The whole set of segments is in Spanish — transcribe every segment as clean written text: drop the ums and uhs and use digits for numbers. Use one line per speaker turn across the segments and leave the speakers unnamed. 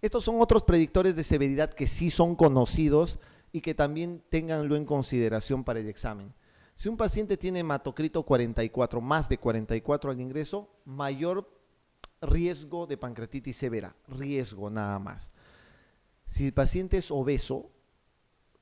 Estos son otros predictores de severidad que sí son conocidos y que también ténganlo en consideración para el examen. Si un paciente tiene hematocrito 44, más de 44 al ingreso, mayor riesgo de pancreatitis severa, riesgo nada más. Si el paciente es obeso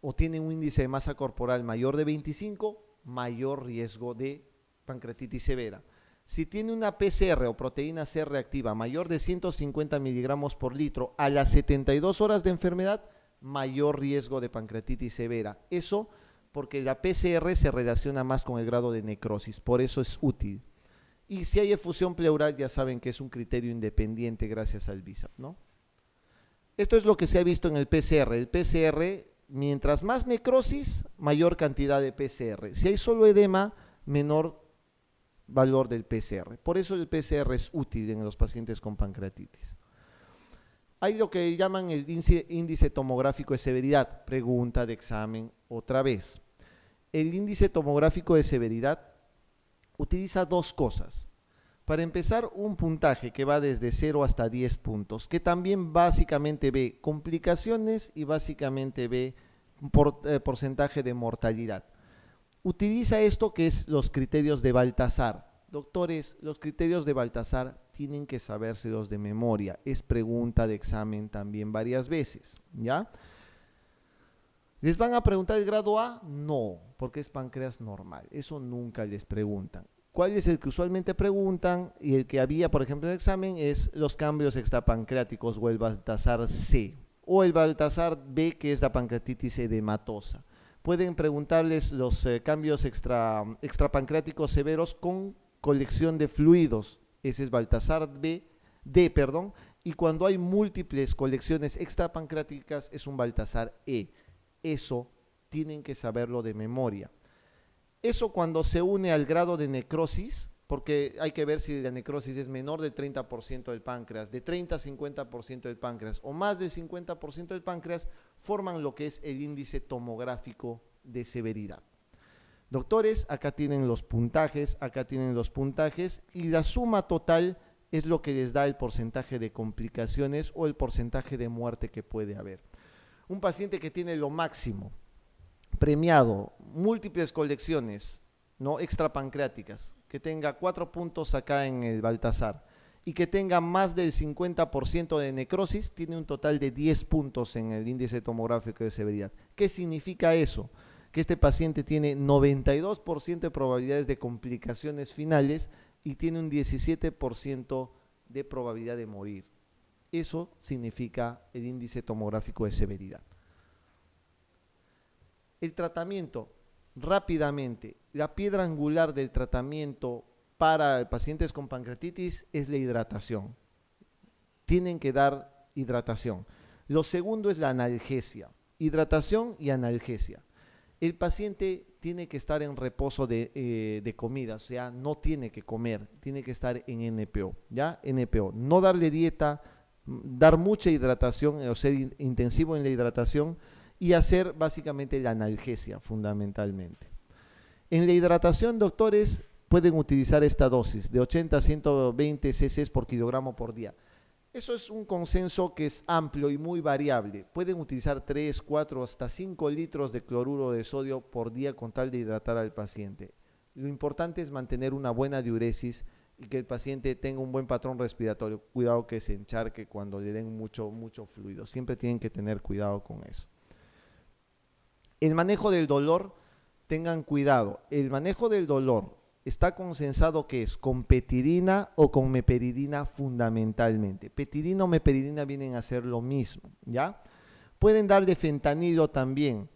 o tiene un índice de masa corporal mayor de 25, mayor riesgo de pancreatitis severa. Si tiene una PCR o proteína C reactiva mayor de 150 miligramos por litro a las 72 horas de enfermedad, mayor riesgo de pancreatitis severa. Eso porque la PCR se relaciona más con el grado de necrosis, por eso es útil. Y si hay efusión pleural, ya saben que es un criterio independiente gracias al BISAP, ¿no? Esto es lo que se ha visto en el PCR. El PCR, mientras más necrosis, mayor cantidad de PCR. Si hay solo edema, menor valor del PCR. Por eso el PCR es útil en los pacientes con pancreatitis. Hay lo que llaman el índice tomográfico de severidad. Pregunta de examen otra vez. El índice tomográfico de severidad utiliza dos cosas. Para empezar, un puntaje que va desde 0 hasta 10 puntos, que también básicamente ve complicaciones y básicamente ve porcentaje de mortalidad. Utiliza esto que es los criterios de Baltasar. Doctores, los criterios de Baltasar tienen que sabérselos de memoria. Es pregunta de examen también varias veces, ¿ya? ¿Les van a preguntar el grado A? No, porque es páncreas normal. Eso nunca les preguntan. ¿Cuál es el que usualmente preguntan? Y el que había, por ejemplo, en el examen es los cambios extrapancreáticos o el Baltasar C. O el Baltasar B, que es la pancreatitis edematosa. Pueden preguntarles los cambios extrapancreáticos severos con colección de fluidos. Ese es Baltasar D, perdón. Y cuando hay múltiples colecciones extrapancreáticas es un Baltasar E. Eso tienen que saberlo de memoria. Eso cuando se une al grado de necrosis, porque hay que ver si la necrosis es menor del 30% del páncreas, de 30 a 50% del páncreas o más del 50% del páncreas, forman lo que es el índice tomográfico de severidad. Doctores, acá tienen los puntajes y la suma total es lo que les da el porcentaje de complicaciones o el porcentaje de muerte que puede haber. Un paciente que tiene lo máximo, premiado, múltiples colecciones, ¿no? Extrapancreáticas, que tenga 4 puntos acá en el Baltasar y que tenga más del 50% de necrosis, tiene un total de 10 puntos en el índice tomográfico de severidad. ¿Qué significa eso? Que este paciente tiene 92% de probabilidades de complicaciones finales y tiene un 17% de probabilidad de morir. Eso significa el índice tomográfico de severidad. El tratamiento, rápidamente, la piedra angular del tratamiento para pacientes con pancreatitis es la hidratación. Tienen que dar hidratación. Lo segundo es la analgesia, hidratación y analgesia. El paciente tiene que estar en reposo de comida, o sea, no tiene que comer, tiene que estar en NPO, ¿ya? NPO, no darle dieta, dar mucha hidratación, o ser intensivo en la hidratación y hacer básicamente la analgesia fundamentalmente. En la hidratación, doctores, pueden utilizar esta dosis de 80 a 120 cc por kilogramo por día. Eso es un consenso que es amplio y muy variable. Pueden utilizar 3, 4, hasta 5 litros de cloruro de sodio por día con tal de hidratar al paciente. Lo importante es mantener una buena diuresis y que el paciente tenga un buen patrón respiratorio. Cuidado que se encharque cuando le den mucho fluido. Siempre tienen que tener cuidado con eso. El manejo del dolor, tengan cuidado. El manejo del dolor está consensado que es con petidina o con meperidina fundamentalmente. Petidina o meperidina vienen a ser lo mismo, ¿ya? Pueden darle fentanilo también.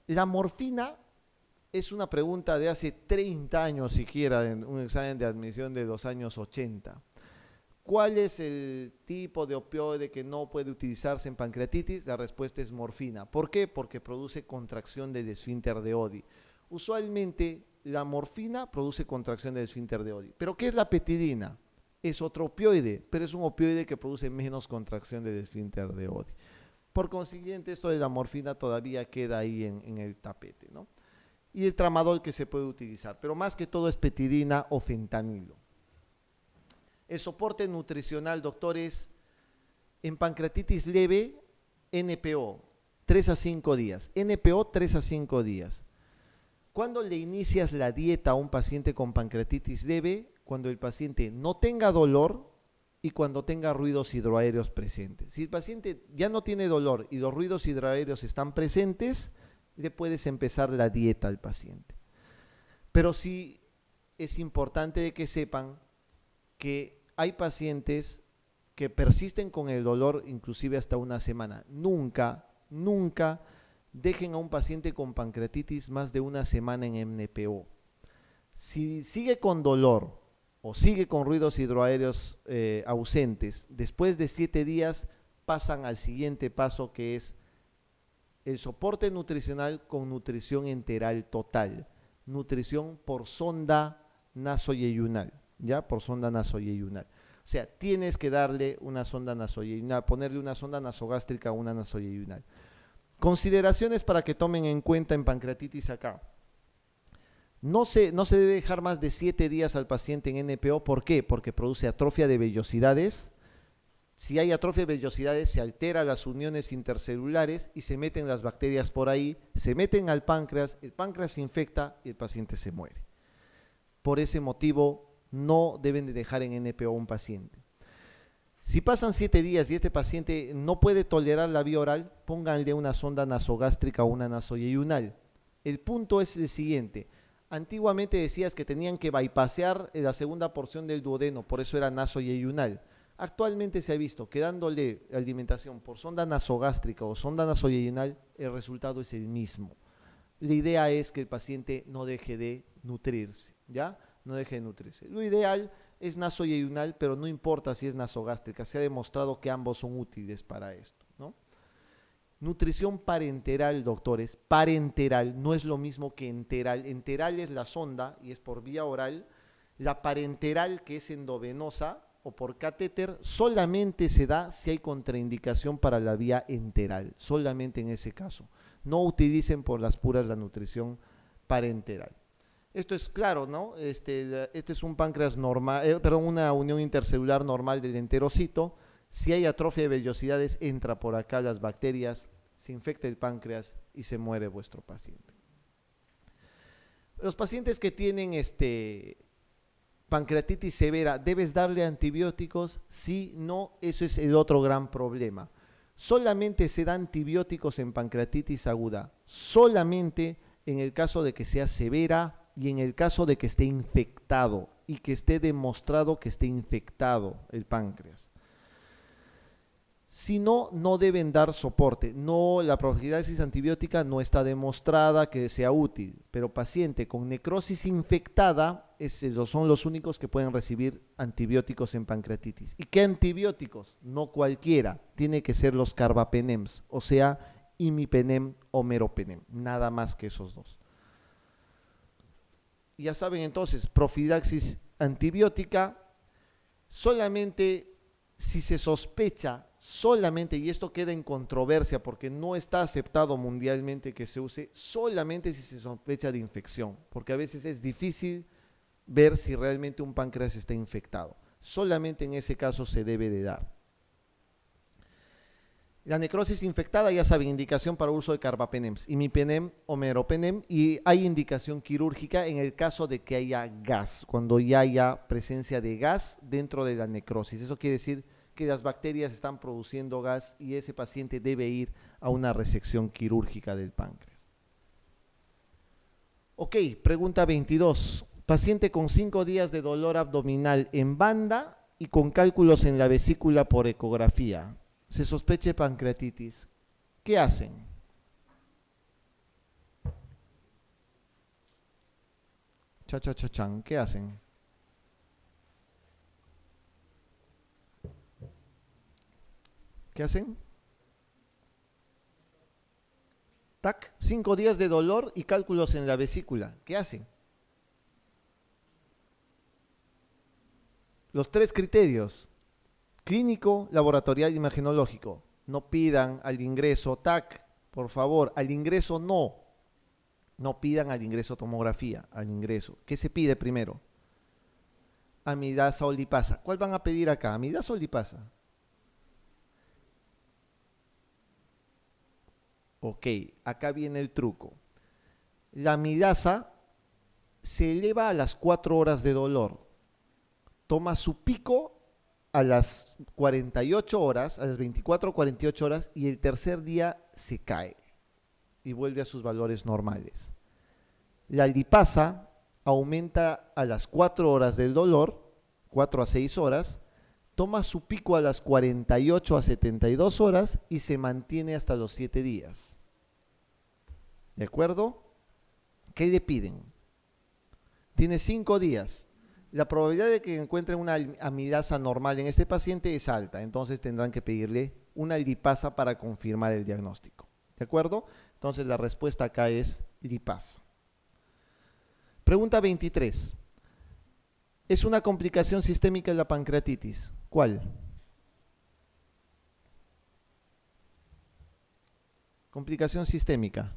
La morfina es una pregunta de hace 30 años siquiera, en un examen de admisión de los años 80. ¿Cuál es el tipo de opioide que no puede utilizarse en pancreatitis? La respuesta es morfina. ¿Por qué? Porque produce contracción del esfínter de Oddi. Usualmente la morfina produce contracción del esfínter de Oddi. ¿Pero qué es la petidina? Es otro opioide, pero es un opioide que produce menos contracción del esfínter de Oddi. Por consiguiente, esto de la morfina todavía queda ahí en el tapete, ¿no? Y el tramadol que se puede utilizar, pero más que todo es petidina o fentanilo. El soporte nutricional, doctores, En pancreatitis leve, NPO, 3 a 5 días. NPO, 3 a 5 días. ¿Cuándo le inicias la dieta a un paciente con pancreatitis leve? Cuando el paciente no tenga dolor y cuando tenga ruidos hidroaéreos presentes. Si el paciente ya no tiene dolor y los ruidos hidroaéreos están presentes, le puedes empezar la dieta al paciente. Pero sí es importante de que sepan que hay pacientes que persisten con el dolor inclusive hasta una semana. Nunca dejen a un paciente con pancreatitis más de una semana en MNPO. Si sigue con dolor o sigue con ruidos hidroaéreos ausentes, después de 7 días pasan al siguiente paso, que es el soporte nutricional con nutrición enteral total, nutrición por sonda nasoyeyunal, ¿ya? Por sonda nasoyeyunal. O sea, tienes que darle una sonda nasoyeyunal, ponerle una sonda nasogástrica a una nasoyeyunal. Consideraciones para que tomen en cuenta en pancreatitis acá. No se debe dejar más de 7 días al paciente en NPO. ¿Por qué? Porque produce atrofia de vellosidades. Si hay atrofia de vellosidades, se alteran las uniones intercelulares y se meten las bacterias por ahí, se meten al páncreas, el páncreas se infecta y el paciente se muere. Por ese motivo, no deben de dejar en NPO a un paciente. Si pasan 7 días y este paciente no puede tolerar la vía oral, pónganle una sonda nasogástrica o una nasoyeyunal. El punto es el siguiente. Antiguamente decías que tenían que bypassear la segunda porción del duodeno, por eso era nasoyeyunal. Actualmente se ha visto que dándole alimentación por sonda nasogástrica o sonda nasoyeyunal, el resultado es el mismo. La idea es que el paciente no deje de nutrirse, ¿ya? No deje de nutrirse. Lo ideal es nasoyeyunal, pero no importa si es nasogástrica, se ha demostrado que ambos son útiles para esto, ¿no? Nutrición parenteral, doctores, parenteral no es lo mismo que enteral. Enteral es la sonda y es por vía oral. La parenteral, que es endovenosa o por catéter, solamente se da si hay contraindicación para la vía enteral, solamente en ese caso. No utilicen por las puras la nutrición parenteral. Esto es claro, ¿no? Este es un páncreas normal, una unión intercelular normal del enterocito. Si hay atrofia de vellosidades, entra por acá las bacterias, se infecta el páncreas y se muere vuestro paciente. Los pacientes que tienen pancreatitis severa, ¿debes darle antibióticos? Sí, no, eso es el otro gran problema. Solamente se da antibióticos en pancreatitis aguda, solamente en el caso de que sea severa y en el caso de que esté infectado y que esté demostrado que esté infectado el páncreas. Si no, no deben dar soporte. No, la profilaxis antibiótica no está demostrada que sea útil, pero paciente con necrosis infectada esos son los únicos que pueden recibir antibióticos en pancreatitis. ¿Y qué antibióticos? No cualquiera, tiene que ser los carbapenems, o sea, imipenem o meropenem, nada más que esos dos. Ya saben entonces, profilaxis antibiótica solamente si se sospecha, solamente, y esto queda en controversia porque no está aceptado mundialmente que se use, solamente si se sospecha de infección, porque a veces es difícil ver si realmente un páncreas está infectado. Solamente en ese caso se debe de dar. La necrosis infectada, ya saben, indicación para uso de carbapenems, imipenem o meropenem, y hay indicación quirúrgica en el caso de que haya gas, cuando ya haya presencia de gas dentro de la necrosis. Eso quiere decir que las bacterias están produciendo gas y ese paciente debe ir a una resección quirúrgica del páncreas. Ok, pregunta 22. Paciente con 5 días de dolor abdominal en banda y con cálculos en la vesícula por ecografía. Se sospeche pancreatitis. ¿Qué hacen? Cha-cha-cha-chan, ¿qué hacen? ¿Qué hacen? Tac, 5 días de dolor y cálculos en la vesícula. ¿Qué hacen? Los 3 criterios: clínico, laboratorial y imagenológico. No pidan al ingreso TAC, por favor, al ingreso no. No pidan al ingreso tomografía, al ingreso. ¿Qué se pide primero? Amidasa o lipasa. ¿Cuál van a pedir acá? ¿Amidasa o lipasa? Ok, acá viene el truco. La amilasa se eleva a las 4 horas de dolor. Toma su pico a las 48 horas, a las 24 o 48 horas, y el tercer día se cae y vuelve a sus valores normales. La lipasa aumenta a las 4 horas del dolor, 4 a 6 horas, toma su pico a las 48 a 72 horas y se mantiene hasta los 7 días. ¿De acuerdo? ¿Qué le piden? Tiene 5 días. La probabilidad de que encuentren una amilasa normal en este paciente es alta, entonces tendrán que pedirle una lipasa para confirmar el diagnóstico. ¿De acuerdo? Entonces la respuesta acá es lipasa. Pregunta 23. ¿Es una complicación sistémica de la pancreatitis? ¿Cuál? Complicación sistémica.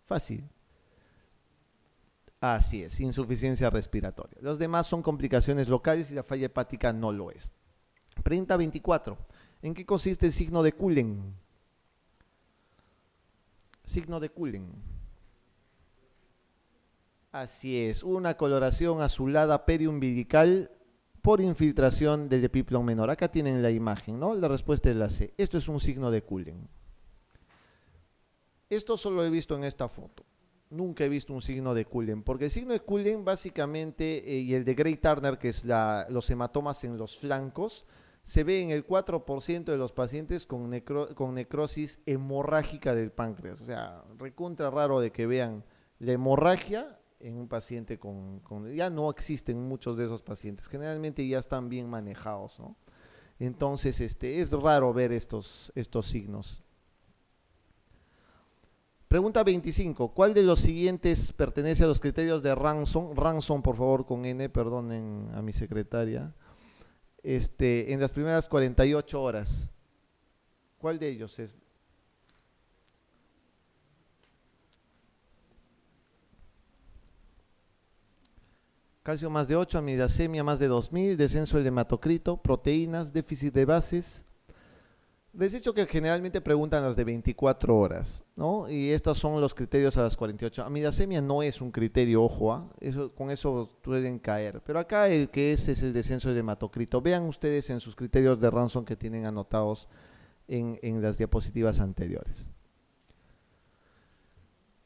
Fácil. Así es, insuficiencia respiratoria. Los demás son complicaciones locales y la falla hepática no lo es. Pregunta 24. ¿En qué consiste el signo de Cullen? Signo de Cullen. Así es, una coloración azulada periumbilical por infiltración del epiplón menor. Acá tienen la imagen, ¿no? La respuesta es la C. Esto es un signo de Cullen. Esto solo he visto en esta foto. Nunca he visto un signo de Cullen, porque el signo de Cullen básicamente, y el de Gray-Turner, que es los hematomas en los flancos, se ve en el 4% de los pacientes con necrosis hemorrágica del páncreas. O sea, recontra raro de que vean la hemorragia en un paciente ya no existen muchos de esos pacientes, generalmente ya están bien manejados, ¿no? Entonces, es raro ver estos signos. Pregunta 25. ¿Cuál de los siguientes pertenece a los criterios de Ranson? Ranson, por favor, con N, perdonen a mi secretaria. En las primeras 48 horas. ¿Cuál de ellos es? Calcio más de 8, amidasemia más de 2000, descenso del hematocrito, proteínas, déficit de bases. Les he dicho que generalmente preguntan las de 24 horas, ¿no? Y estos son los criterios a las 48. Amidasemia no es un criterio, ojo, con eso pueden caer. Pero acá el que es el descenso del hematocrito. Vean ustedes en sus criterios de Ranson que tienen anotados en las diapositivas anteriores.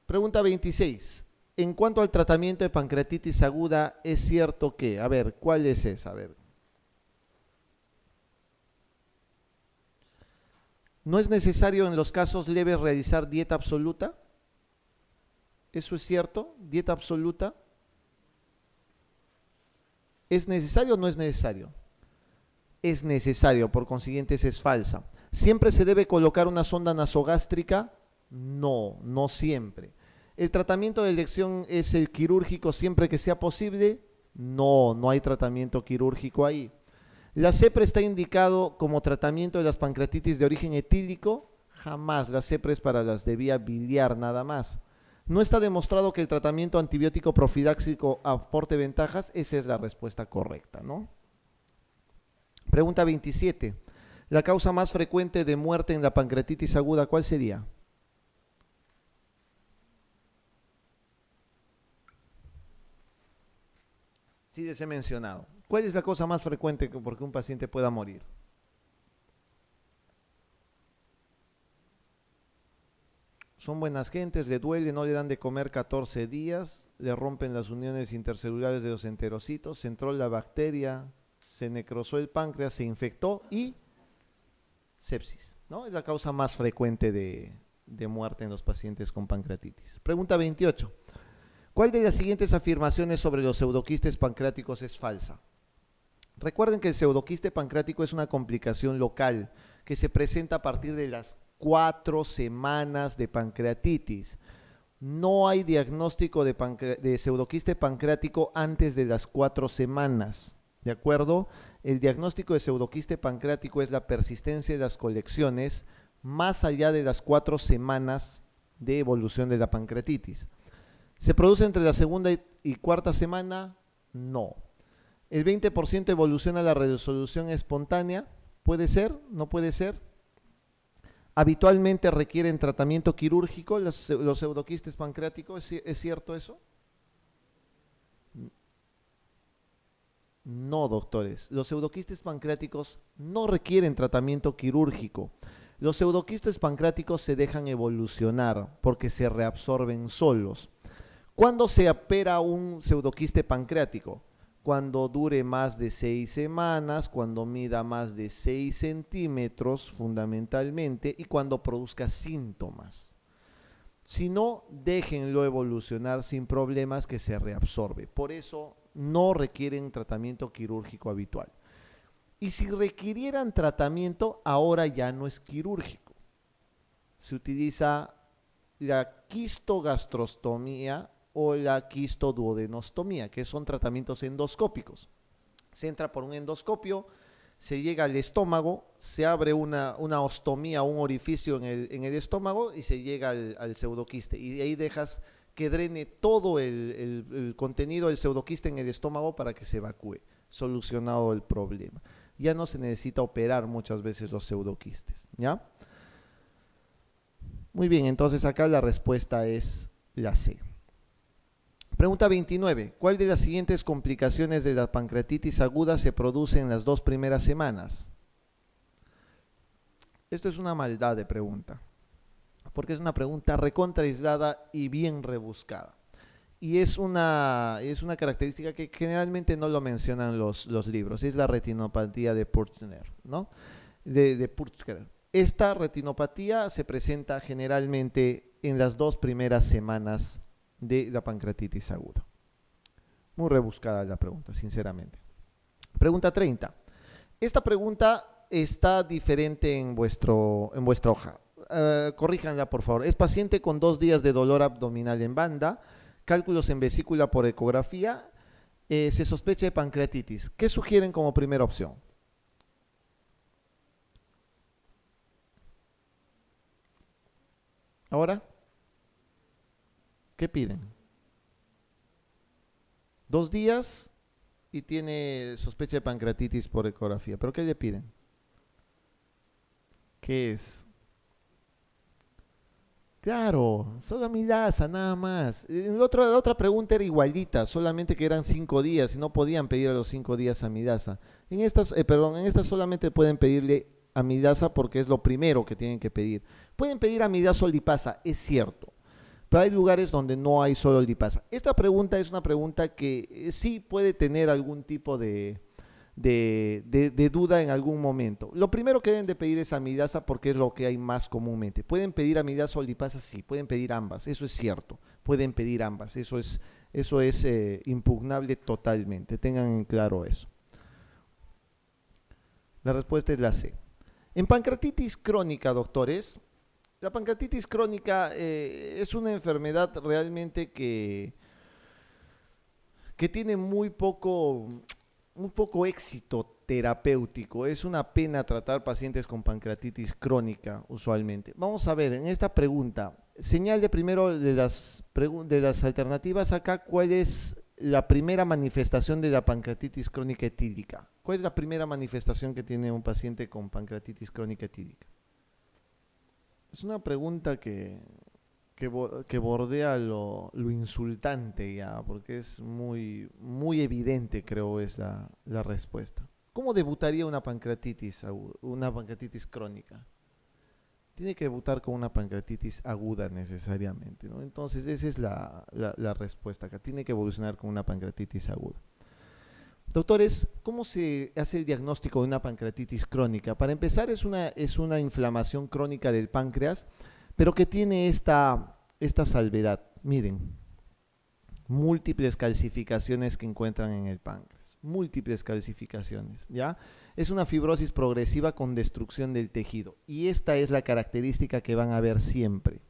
Pregunta 26. En cuanto al tratamiento de pancreatitis aguda, ¿es cierto que? A ver, ¿cuál es esa? A ver. ¿No es necesario en los casos leves realizar dieta absoluta? ¿Eso es cierto? ¿Dieta absoluta? ¿Es necesario o no es necesario? Es necesario, por consiguiente esa es falsa. ¿Siempre se debe colocar una sonda nasogástrica? No, no siempre. ¿El tratamiento de elección es el quirúrgico siempre que sea posible? No, no hay tratamiento quirúrgico ahí. ¿La CEPRE está indicado como tratamiento de las pancreatitis de origen etílico? Jamás, la CEPRE es para las de vía biliar nada más. ¿No está demostrado que el tratamiento antibiótico profiláctico aporte ventajas? Esa es la respuesta correcta, ¿no? Pregunta 27. ¿La causa más frecuente de muerte en la pancreatitis aguda cuál sería? Sí, les he mencionado. ¿Cuál es la cosa más frecuente por que un paciente pueda morir? Son buenas gentes, le duele, no le dan de comer 14 días, le rompen las uniones intercelulares de los enterocitos, se entró la bacteria, se necrosó el páncreas, se infectó y sepsis, ¿no? Es la causa más frecuente de muerte en los pacientes con pancreatitis. Pregunta 28. ¿Cuál de las siguientes afirmaciones sobre los pseudoquistes pancreáticos es falsa? Recuerden que el pseudoquiste pancreático es una complicación local que se presenta a partir de las 4 semanas de pancreatitis. No hay diagnóstico de pseudoquiste pancreático antes de las 4 semanas. ¿De acuerdo? El diagnóstico de pseudoquiste pancreático es la persistencia de las colecciones más allá de las 4 semanas de evolución de la pancreatitis. ¿Se produce entre la segunda y cuarta semana? No. ¿El 20% evoluciona a la resolución espontánea? ¿Puede ser? ¿No puede ser? Habitualmente requieren tratamiento quirúrgico los pseudoquistes pancreáticos, ¿es cierto eso? No, doctores. Los pseudoquistes pancreáticos no requieren tratamiento quirúrgico. Los pseudoquistes pancreáticos se dejan evolucionar porque se reabsorben solos. ¿Cuándo se opera un pseudoquiste pancreático? Cuando dure más de 6 semanas, cuando mida más de 6 centímetros fundamentalmente y cuando produzca síntomas. Si no, déjenlo evolucionar sin problemas que se reabsorbe. Por eso no requieren tratamiento quirúrgico habitual. Y si requirieran tratamiento, ahora ya no es quirúrgico. Se utiliza la quistogastrostomía o la quistoduodenostomía, que son tratamientos endoscópicos. Se entra por un endoscopio, se llega al estómago, se abre una ostomía, un orificio en el estómago y se llega al pseudoquiste. Y de ahí dejas que drene todo el contenido del pseudoquiste en el estómago para que se evacúe, solucionado el problema. Ya no se necesita operar muchas veces los pseudoquistes, ¿ya? Muy bien, entonces acá la respuesta es la C. Pregunta 29. ¿Cuál de las siguientes complicaciones de la pancreatitis aguda se produce en las 2 primeras semanas? Esto es una maldad de pregunta, porque es una pregunta recontra aislada y bien rebuscada. Y es una característica que generalmente no lo mencionan los libros, es la retinopatía de Purkinje, ¿no? De Purkinje. Esta retinopatía se presenta generalmente en las 2 primeras semanas de la pancreatitis aguda. Muy rebuscada la pregunta, sinceramente. Pregunta 30. Esta pregunta está diferente en vuestra hoja. Corríjanla, por favor. Es paciente con 2 días de dolor abdominal en banda, cálculos en vesícula por ecografía, se sospecha de pancreatitis. ¿Qué sugieren como primera opción? ¿Ahora? ¿Qué piden? 2 días y tiene sospecha de pancreatitis por ecografía. ¿Pero qué le piden? ¿Qué es? Claro, solo amilasa, nada más. La otra pregunta era igualita, solamente que eran 5 días y no podían pedir a los 5 días amilasa. En estas solamente pueden pedirle amilasa porque es lo primero que tienen que pedir. Pueden pedir amilasa o lipasa, es cierto, pero hay lugares donde no hay solo lipasa. Esta pregunta es una pregunta que sí puede tener algún tipo de duda en algún momento. Lo primero que deben de pedir es amilasa porque es lo que hay más comúnmente. ¿Pueden pedir amilasa o lipasa? Sí, pueden pedir ambas, eso es cierto. Pueden pedir ambas, eso es impugnable totalmente. Tengan en claro eso. La respuesta es la C. En pancreatitis crónica, doctores, la pancreatitis crónica es una enfermedad realmente que tiene muy poco éxito terapéutico. Es una pena tratar pacientes con pancreatitis crónica usualmente. Vamos a ver, en esta pregunta, señal de primero de las alternativas acá, ¿cuál es la primera manifestación de la pancreatitis crónica etílica? ¿Cuál es la primera manifestación que tiene un paciente con pancreatitis crónica etílica? Es una pregunta que bordea lo insultante ya, porque es muy evidente, creo, es la respuesta. ¿Cómo debutaría una pancreatitis crónica? Tiene que debutar con una pancreatitis aguda necesariamente, ¿no? Entonces esa es la respuesta acá, tiene que evolucionar con una pancreatitis aguda. Doctores, ¿cómo se hace el diagnóstico de una pancreatitis crónica? Para empezar, es una inflamación crónica del páncreas, pero que tiene esta salvedad. Miren, múltiples calcificaciones que encuentran en el páncreas, múltiples calcificaciones, ¿ya? Es una fibrosis progresiva con destrucción del tejido, y esta es la característica que van a ver siempre,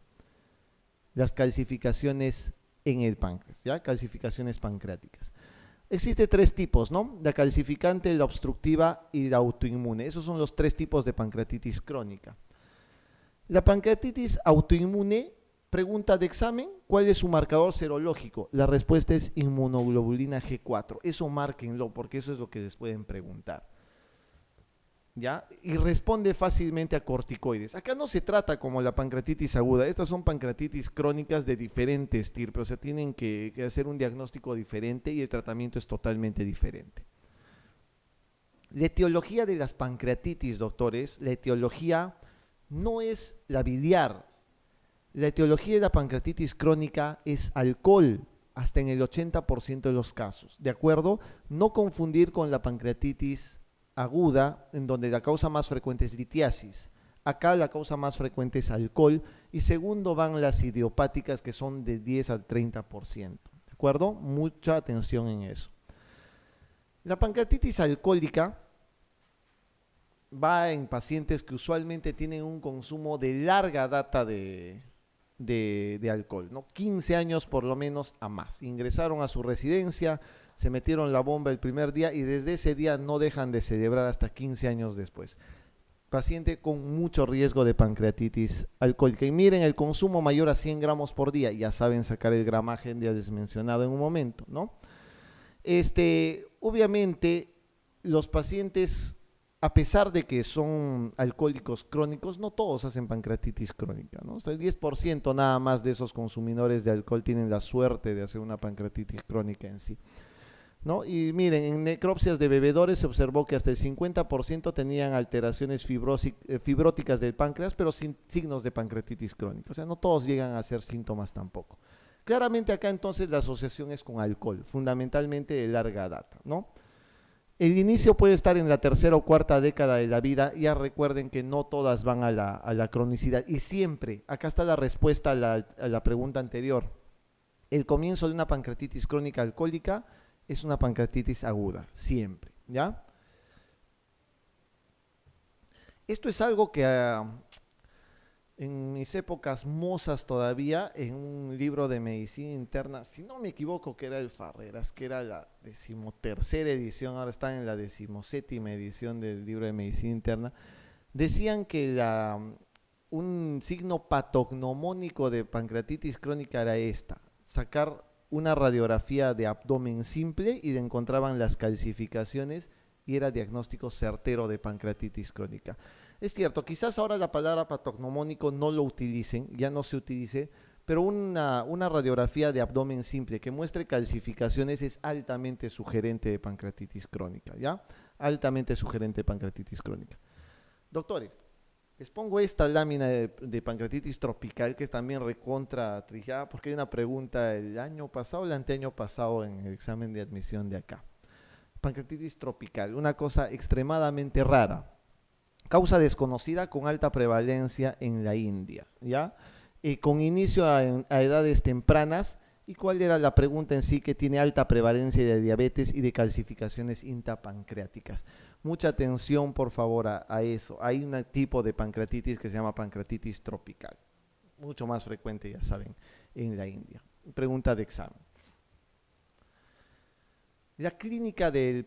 las calcificaciones en el páncreas, ¿ya? Calcificaciones pancreáticas. Existe 3 tipos, ¿no? La calcificante, la obstructiva y la autoinmune. Esos son los 3 tipos de pancreatitis crónica. La pancreatitis autoinmune, pregunta de examen, ¿cuál es su marcador serológico? La respuesta es inmunoglobulina G4. Eso márquenlo porque eso es lo que les pueden preguntar. ¿ya? Y responde fácilmente a corticoides. Acá no se trata como la pancreatitis aguda, estas son pancreatitis crónicas de diferente estirpe, o sea, tienen que hacer un diagnóstico diferente y el tratamiento es totalmente diferente. La etiología de las pancreatitis, doctores, la etiología no es la biliar. La etiología de la pancreatitis crónica es alcohol, hasta en el 80% de los casos, ¿de acuerdo? No confundir con la pancreatitis aguda, en donde la causa más frecuente es litiasis. Acá la causa más frecuente es alcohol y segundo van las idiopáticas que son de 10 al 30%, ¿de acuerdo? Mucha atención en eso. La pancreatitis alcohólica va en pacientes que usualmente tienen un consumo de larga data de alcohol, ¿no? 15 años por lo menos a más. Ingresaron a su residencia, se metieron la bomba el primer día y desde ese día no dejan de celebrar hasta 15 años después. Paciente con mucho riesgo de pancreatitis alcohólica. Y miren, el consumo mayor a 100 gramos por día, ya saben sacar el gramaje, ya les mencionado en un momento, ¿no? Obviamente, los pacientes, a pesar de que son alcohólicos crónicos, no todos hacen pancreatitis crónica, ¿no? O sea, el 10% nada más de esos consumidores de alcohol tienen la suerte de hacer una pancreatitis crónica en sí, ¿no? Y miren, en necropsias de bebedores se observó que hasta el 50% tenían alteraciones fibróticas del páncreas, pero sin signos de pancreatitis crónica. O sea, no todos llegan a hacer síntomas tampoco. Claramente acá entonces la asociación es con alcohol, fundamentalmente de larga data, ¿no? El inicio puede estar en la tercera o cuarta década de la vida. Ya recuerden que no todas van a la cronicidad. Y siempre, acá está la respuesta a la pregunta anterior. El comienzo de una pancreatitis crónica alcohólica es una pancreatitis aguda, siempre, ¿ya? Esto es algo que en mis épocas mozas todavía, en un libro de medicina interna, si no me equivoco, que era el Farreras, que era la 13ª edición, ahora está en la 17ª edición del libro de medicina interna, decían que un signo patognomónico de pancreatitis crónica era esta: sacar una radiografía de abdomen simple y encontraban las calcificaciones y era diagnóstico certero de pancreatitis crónica. Es cierto, quizás ahora la palabra patognomónico no lo utilicen, ya no se utilice, pero una radiografía de abdomen simple que muestre calcificaciones es altamente sugerente de pancreatitis crónica, ¿ya? Altamente sugerente de pancreatitis crónica. Doctores, les pongo esta lámina de pancreatitis tropical que es también recontra trillada porque hay una pregunta el año pasado, el anteaño pasado en el examen de admisión de acá. Pancreatitis tropical, una cosa extremadamente rara. Causa desconocida con alta prevalencia en la India, ¿ya? Con inicio a edades tempranas. ¿Y cuál era la pregunta en sí? Que tiene alta prevalencia de diabetes y de calcificaciones intrapancreáticas. Mucha atención, por favor, a eso. Hay un tipo de pancreatitis que se llama pancreatitis tropical, mucho más frecuente, ya saben, en la India. Pregunta de examen. La clínica de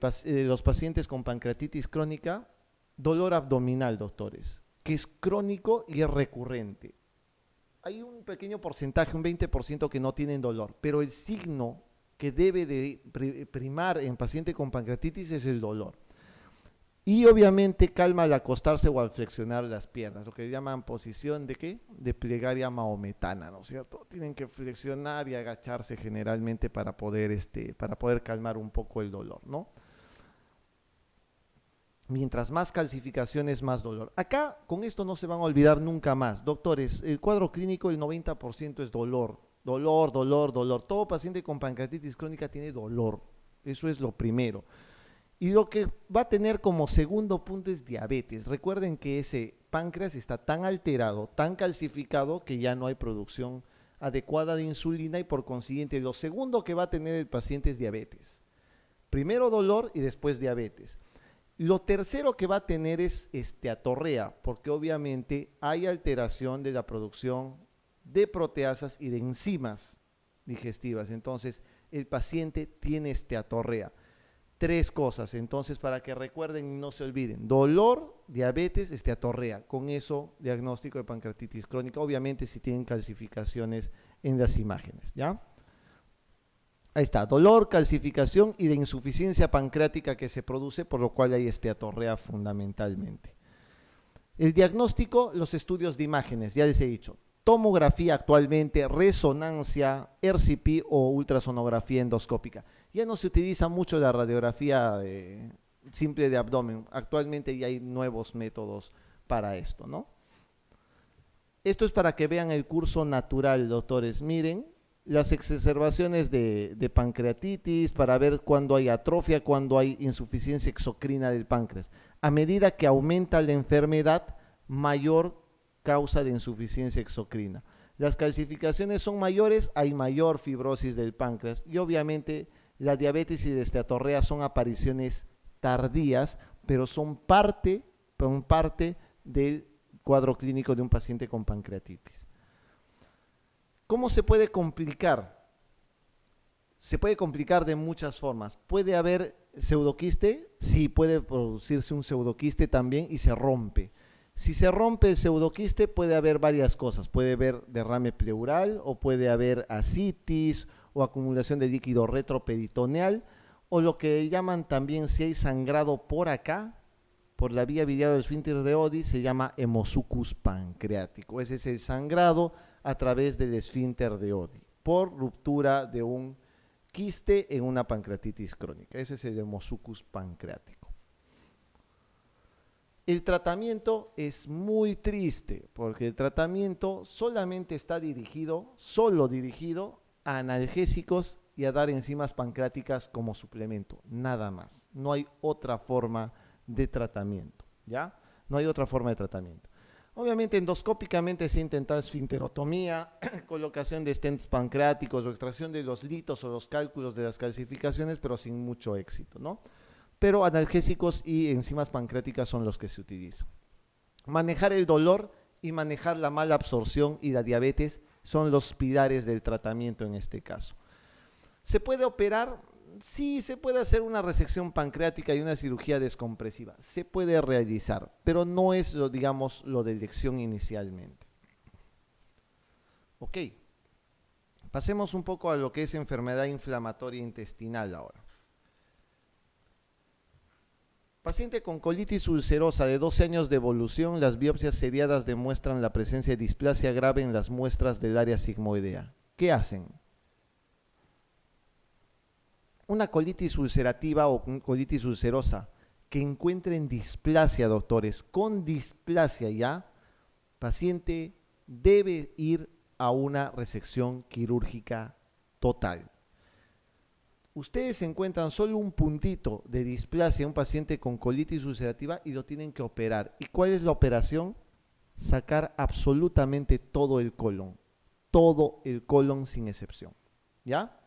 los pacientes con pancreatitis crónica: dolor abdominal, doctores, que es crónico y es recurrente. Hay un pequeño porcentaje, un 20% que no tienen dolor, pero el signo que debe de primar en paciente con pancreatitis es el dolor. Y obviamente calma al acostarse o al flexionar las piernas, lo que llaman posición de ¿qué? De plegaria maometana, ¿no es cierto? Tienen que flexionar y agacharse generalmente para poder calmar un poco el dolor, ¿no? Mientras más calcificaciones, más dolor. Acá, con esto no se van a olvidar nunca más. Doctores, el cuadro clínico, el 90% es dolor. Dolor, dolor, dolor. Todo paciente con pancreatitis crónica tiene dolor. Eso es lo primero. Y lo que va a tener como segundo punto es diabetes. Recuerden que ese páncreas está tan alterado, tan calcificado, que ya no hay producción adecuada de insulina y por consiguiente lo segundo que va a tener el paciente es diabetes. Primero dolor y después diabetes. Lo tercero que va a tener es esteatorrea, porque obviamente hay alteración de la producción de proteasas y de enzimas digestivas. Entonces, el paciente tiene esteatorrea. 3 cosas, entonces, para que recuerden y no se olviden: dolor, diabetes, esteatorrea. Con eso, diagnóstico de pancreatitis crónica, obviamente si tienen calcificaciones en las imágenes, ¿ya? Ahí está, dolor, calcificación y de insuficiencia pancreática que se produce, por lo cual hay esteatorrea fundamentalmente. El diagnóstico, los estudios de imágenes, ya les he dicho, tomografía actualmente, resonancia, RCP o ultrasonografía endoscópica. Ya no se utiliza mucho la radiografía simple de abdomen, actualmente ya hay nuevos métodos para esto, ¿no? Esto es para que vean el curso natural, doctores. Miren, las exacerbaciones de pancreatitis, para ver cuándo hay atrofia, cuándo hay insuficiencia exocrina del páncreas. A medida que aumenta la enfermedad, mayor causa de insuficiencia exocrina. Las calcificaciones son mayores, hay mayor fibrosis del páncreas y obviamente la diabetes y la esteatorrea son apariciones tardías, pero son parte del cuadro clínico de un paciente con pancreatitis. ¿Cómo se puede complicar? Se puede complicar de muchas formas. ¿Puede haber pseudoquiste? Sí, puede producirse un pseudoquiste también y se rompe. Si se rompe el pseudoquiste puede haber varias cosas. Puede haber derrame pleural o puede haber ascitis o acumulación de líquido retroperitoneal o lo que llaman también, si hay sangrado por acá, por la vía biliar del esfínter de Oddi, se llama hemosucus pancreático. Ese es el sangrado a través del esfínter de Oddi por ruptura de un quiste en una pancreatitis crónica. Ese es el hemosucus pancreático. El tratamiento es muy triste porque el tratamiento solamente está dirigido a analgésicos y a dar enzimas pancreáticas como suplemento, nada más. No hay otra forma de tratamiento, ¿ya? No hay otra forma de tratamiento. Obviamente endoscópicamente se ha intentado esfinterotomía, colocación de stents pancreáticos o extracción de los litos o los cálculos de las calcificaciones, pero sin mucho éxito, ¿no? Pero analgésicos y enzimas pancreáticas son los que se utilizan. Manejar el dolor y manejar la mala absorción y la diabetes son los pilares del tratamiento en este caso. ¿Se puede operar? Sí, se puede hacer una resección pancreática y una cirugía descompresiva. Se puede realizar, pero no es, digamos, lo de elección inicialmente. Ok. Pasemos un poco a lo que es enfermedad inflamatoria intestinal ahora. Paciente con colitis ulcerosa de 12 años de evolución, las biopsias seriadas demuestran la presencia de displasia grave en las muestras del área sigmoidea. ¿Qué hacen? Una colitis ulcerativa o colitis ulcerosa que encuentren displasia, doctores, con displasia ya, paciente debe ir a una resección quirúrgica total. Ustedes encuentran solo un puntito de displasia en un paciente con colitis ulcerativa y lo tienen que operar. ¿Y cuál es la operación? Sacar absolutamente todo el colon sin excepción, ¿ya?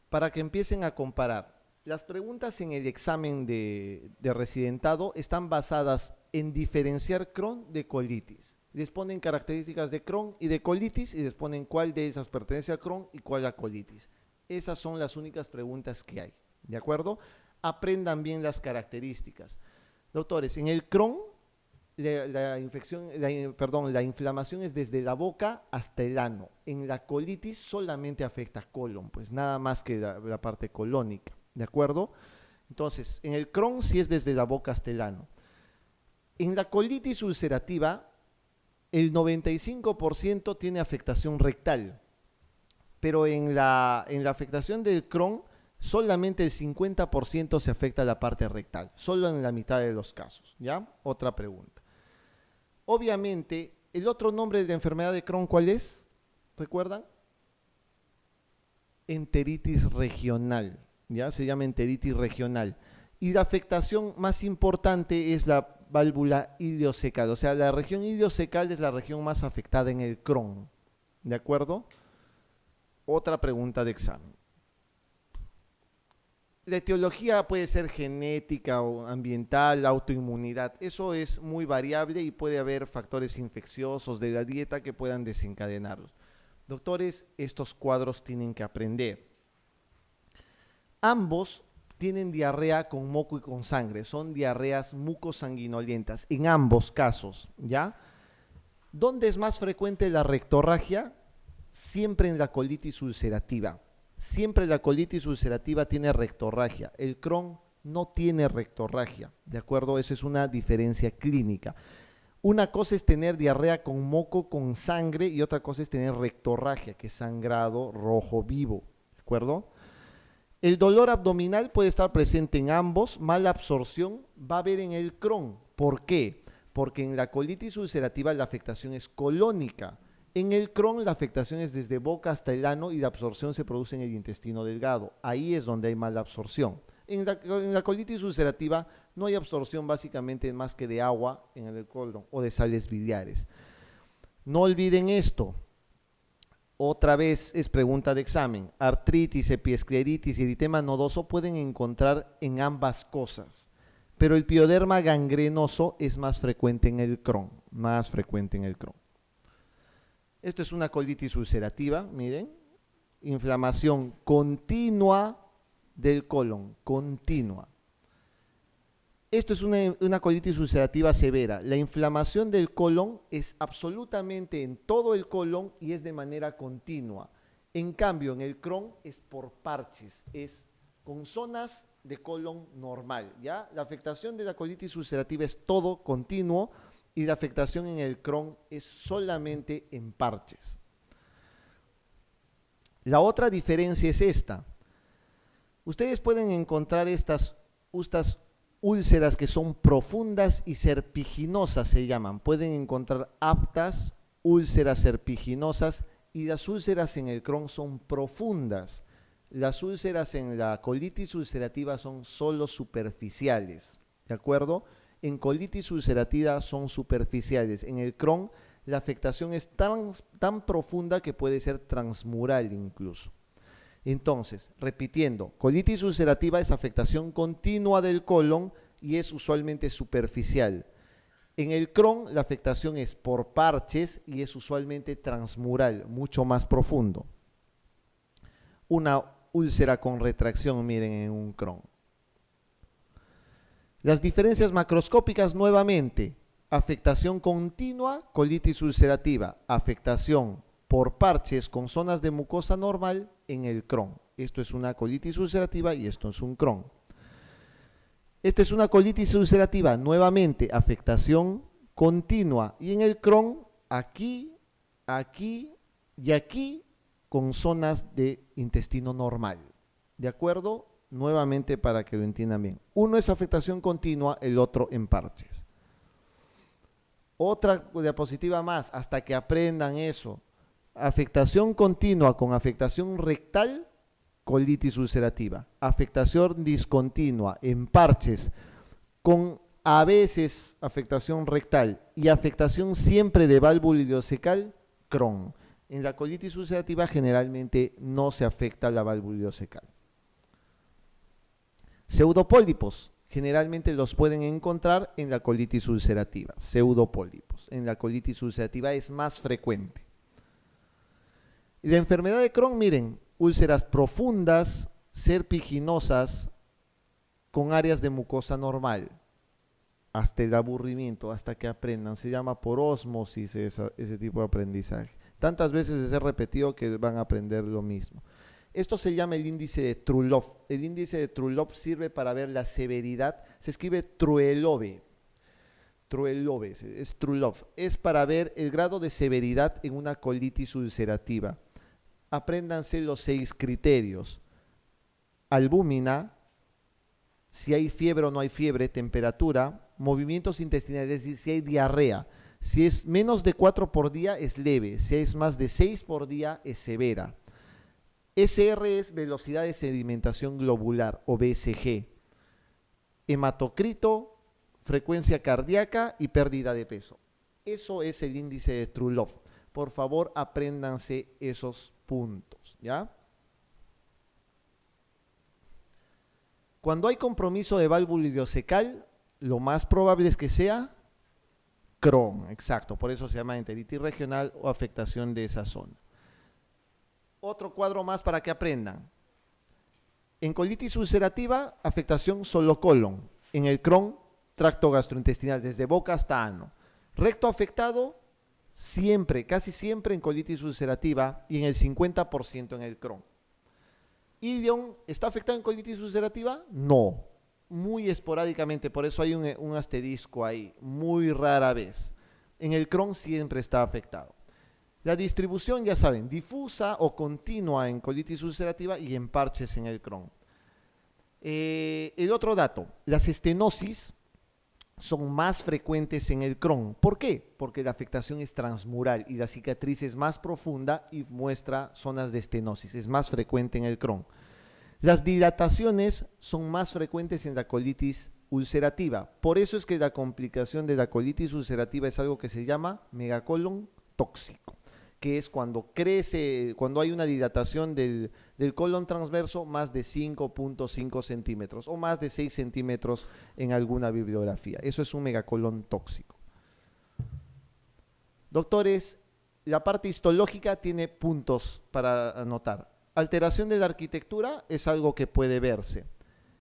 Para que empiecen a comparar. Las preguntas en el examen de residentado están basadas en diferenciar Crohn de colitis. Les ponen características de Crohn y de colitis y les ponen cuál de esas pertenece a Crohn y cuál a colitis. Esas son las únicas preguntas que hay, ¿de acuerdo? Aprendan bien las características. Doctores, en el Crohn la inflamación es desde la boca hasta el ano. En la colitis solamente afecta colon, pues nada más que la parte colónica, ¿de acuerdo? Entonces, en el Crohn sí es desde la boca hasta el ano. En la colitis ulcerativa, el 95% tiene afectación rectal, pero en la afectación del Crohn, solamente el 50% se afecta a la parte rectal, solo en la mitad de los casos, ¿ya? Otra pregunta. Obviamente, el otro nombre de la enfermedad de Crohn, ¿cuál es? ¿Recuerdan? Enteritis regional, ¿ya? Se llama enteritis regional. Y la afectación más importante es la válvula iliocecal, o sea, la región iliocecal es la región más afectada en el Crohn, ¿de acuerdo? Otra pregunta de examen. La etiología puede ser genética o ambiental, autoinmunidad, eso es muy variable y puede haber factores infecciosos de la dieta que puedan desencadenarlos. Doctores, estos cuadros tienen que aprender. Ambos tienen diarrea con moco y con sangre, son diarreas mucosanguinolientas, en ambos casos, ¿ya? ¿Dónde es más frecuente la rectorragia? Siempre en la colitis ulcerativa. Siempre la colitis ulcerativa tiene rectorragia. El Crohn no tiene rectorragia, ¿de acuerdo? Esa es una diferencia clínica. Una cosa es tener diarrea con moco, con sangre, y otra cosa es tener rectorragia, que es sangrado rojo vivo, ¿de acuerdo? El dolor abdominal puede estar presente en ambos, mala absorción va a haber en el Crohn. ¿Por qué? Porque en la colitis ulcerativa la afectación es colónica. En el Crohn la afectación es desde boca hasta el ano y la absorción se produce en el intestino delgado. Ahí es donde hay mala absorción. En la colitis ulcerativa no hay absorción básicamente más que de agua en el colon o de sales biliares. No olviden esto. Otra vez es pregunta de examen. Artritis, epiescleritis y eritema nodoso pueden encontrar en ambas cosas, pero el pioderma gangrenoso es más frecuente en el Crohn, más frecuente en el Crohn. Esto es una colitis ulcerativa, miren, inflamación continua del colon, continua. Esto es una colitis ulcerativa severa. La inflamación del colon es absolutamente en todo el colon y es de manera continua. En cambio, en el Crohn es por parches, es con zonas de colon normal, ¿ya? La afectación de la colitis ulcerativa es todo continuo y la afectación en el Crohn es solamente en parches. La otra diferencia es esta. Ustedes pueden encontrar estas úlceras que son profundas y serpiginosas, se llaman. Pueden encontrar aftas, úlceras serpiginosas, y las úlceras en el Crohn son profundas. Las úlceras en la colitis ulcerativa son solo superficiales, ¿de acuerdo? En colitis ulcerativa son superficiales. En el Crohn la afectación es tan profunda que puede ser transmural incluso. Entonces, repitiendo, colitis ulcerativa es afectación continua del colon y es usualmente superficial. En el Crohn la afectación es por parches y es usualmente transmural, mucho más profundo. Una úlcera con retracción, miren, en un Crohn. Las diferencias macroscópicas nuevamente: afectación continua, colitis ulcerativa; afectación por parches con zonas de mucosa normal en el Crohn. Esto es una colitis ulcerativa y esto es un Crohn. Esta es una colitis ulcerativa, nuevamente afectación continua, y en el Crohn aquí, aquí y aquí con zonas de intestino normal. ¿De acuerdo? Nuevamente para que lo entiendan bien. Uno es afectación continua, el otro en parches. Otra diapositiva más, hasta que aprendan eso. Afectación continua con afectación rectal, colitis ulcerativa. Afectación discontinua en parches con a veces afectación rectal y afectación siempre de válvula ileocecal, Crohn. En la colitis ulcerativa generalmente no se afecta la válvula ileocecal. Pseudopólipos, generalmente los pueden encontrar en la colitis ulcerativa. Pseudopólipos, en la colitis ulcerativa es más frecuente. Y la enfermedad de Crohn, miren, úlceras profundas, serpiginosas, con áreas de mucosa normal, hasta el aburrimiento, hasta que aprendan. Se llama por ósmosis ese tipo de aprendizaje. Tantas veces se ha repetido que van a aprender lo mismo. Esto se llama el índice de Trulov. El índice de Trulov sirve para ver la severidad. Se escribe Truelove. Truelove, es Trulov. Es para ver el grado de severidad en una colitis ulcerativa. Apréndanse los 6 criterios. Albúmina, si hay fiebre o no hay fiebre, temperatura, movimientos intestinales, es decir, si hay diarrea. Si es menos de 4 por día es leve, si es más de 6 por día es severa. SR es velocidad de sedimentación globular o BSG. Hematocrito, frecuencia cardíaca y pérdida de peso. Eso es el índice de Trulov. Por favor, apréndanse esos puntos, ¿ya? Cuando hay compromiso de válvula ileocecal, lo más probable es que sea Crohn, exacto, por eso se llama enteritis regional o afectación de esa zona. Otro cuadro más para que aprendan. En colitis ulcerativa, afectación solo colon. En el Crohn, tracto gastrointestinal, desde boca hasta ano. Recto afectado, Siempre, casi siempre en colitis ulcerativa y en el 50% en el Crohn. ¿Ilion está afectado en colitis ulcerativa? No, muy esporádicamente, por eso hay un asterisco ahí, muy rara vez. En el Crohn siempre está afectado. La distribución, ya saben, difusa o continua en colitis ulcerativa y en parches en el Crohn. El otro dato, las estenosis son más frecuentes en el Crohn. ¿Por qué? Porque la afectación es transmural y la cicatriz es más profunda y muestra zonas de estenosis. Es más frecuente en el Crohn. Las dilataciones son más frecuentes en la colitis ulcerativa. Por eso es que la complicación de la colitis ulcerativa es algo que se llama megacolon tóxico, que es cuando crece, cuando hay una dilatación del colon transverso más de 5.5 centímetros o más de 6 centímetros en alguna bibliografía. Eso es un megacolon tóxico. Doctores, la parte histológica tiene puntos para anotar. Alteración de la arquitectura es algo que puede verse.